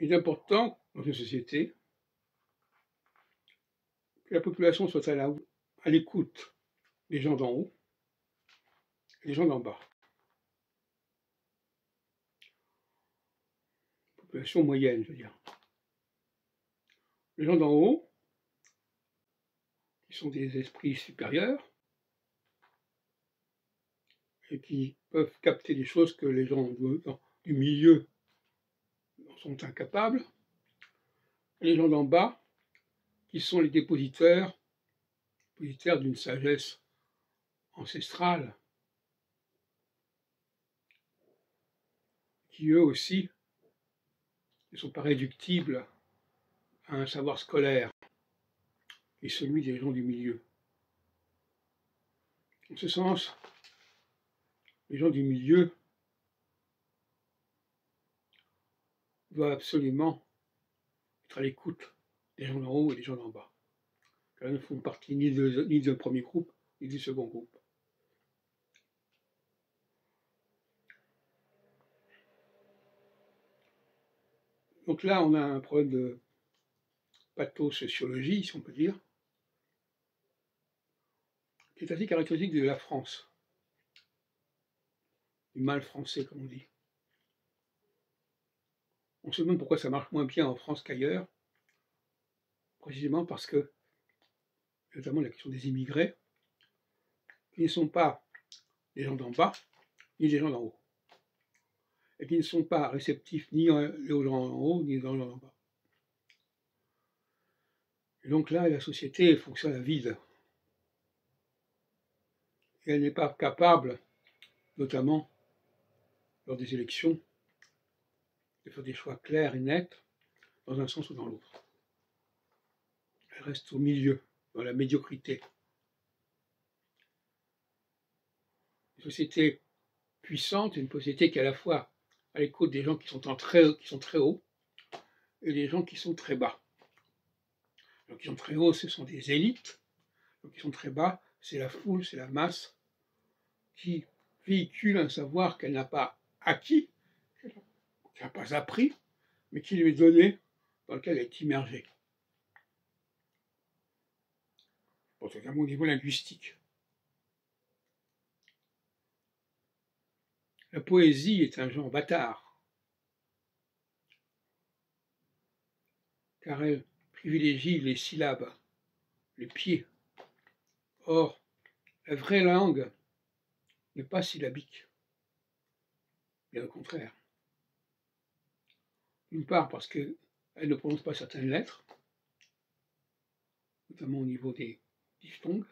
Il est important dans une société que la population soit à l'écoute des gens d'en haut et des gens d'en bas. Population moyenne, je veux dire. Les gens d'en haut, qui sont des esprits supérieurs et qui peuvent capter des choses que les gens du milieu sont incapables, et les gens d'en bas, qui sont les dépositaires d'une sagesse ancestrale, qui eux aussi ne sont pas réductibles à un savoir scolaire, et celui des gens du milieu. En ce sens, les gens du milieu doivent absolument être à l'écoute des gens d'en haut et des gens d'en bas, car ils ne font partie ni du premier groupe, ni du second groupe. Donc là, on a un problème de pathosociologie, si on peut dire, qui est assez caractéristique de la France, du mal français, comme on dit. On se demande pourquoi ça marche moins bien en France qu'ailleurs, précisément parce que, notamment la question des immigrés, qui ne sont pas des gens d'en bas, ni des gens d'en haut, et qui ne sont pas réceptifs ni aux gens d'en haut, ni aux gens d'en bas. Et donc là, la société fonctionne à vide. Et elle n'est pas capable, notamment lors des élections, de faire des choix clairs et nets, dans un sens ou dans l'autre. Elle reste au milieu, dans la médiocrité. Une société puissante est une société qui est à la fois à l'écoute des gens qui sont très hauts et des gens qui sont très bas. Les gens qui sont très hauts, ce sont des élites. Les gens qui sont très bas, c'est la foule, c'est la masse qui véhicule un savoir qu'elle n'a pas acquis, qu'elle n'a pas appris, mais qui lui est donné, dans lequel elle est immergée. Notamment au niveau linguistique. La poésie est un genre bâtard, car elle privilégie les syllabes, les pieds. Or, la vraie langue n'est pas syllabique, bien au contraire. D'une part parce qu'elle ne prononce pas certaines lettres, notamment au niveau des diphtongues,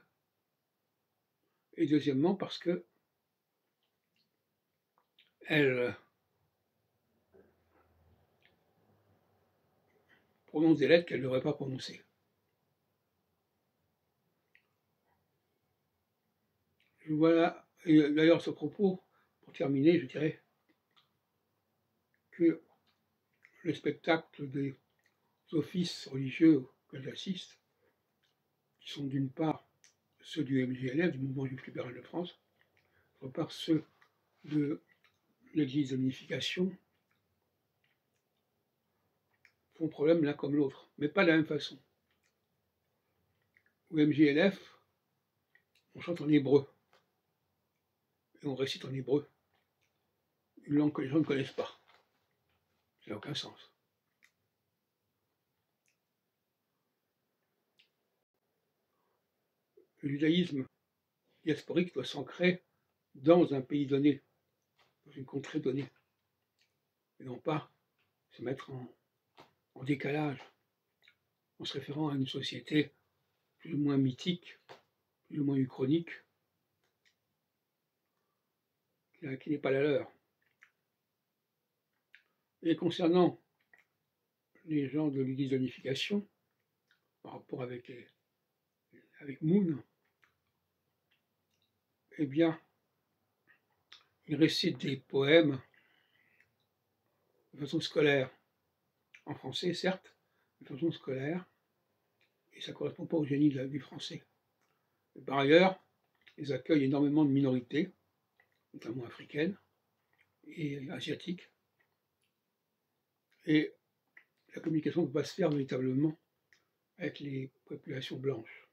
et deuxièmement parce que elle prononce des lettres qu'elle ne devrait pas prononcer. Voilà, et d'ailleurs ce propos, pour terminer, je dirais que le spectacle des offices religieux auxquels j'assiste, qui sont d'une part ceux du MJLF, du Mouvement Juif Libéral de France, d'autre part ceux de l'Église de l'Unification, font problème l'un comme l'autre, mais pas de la même façon. Au MJLF, on chante en hébreu, et on récite en hébreu, une langue que les gens ne connaissent pas. Ça n'a aucun sens. Le judaïsme diasporique doit s'ancrer dans un pays donné, dans une contrée donnée, et non pas se mettre en décalage, en se référant à une société plus ou moins mythique, plus ou moins uchronique, qui n'est pas la leur. Et concernant les gens de l'Église de l'Unification, par rapport avec Moon, eh bien, ils récitent des poèmes de façon scolaire, en français certes, de façon scolaire, et ça ne correspond pas au génie du français. Et par ailleurs, ils accueillent énormément de minorités, notamment africaines et asiatiques, et la communication ne peut pas se faire véritablement avec les populations blanches.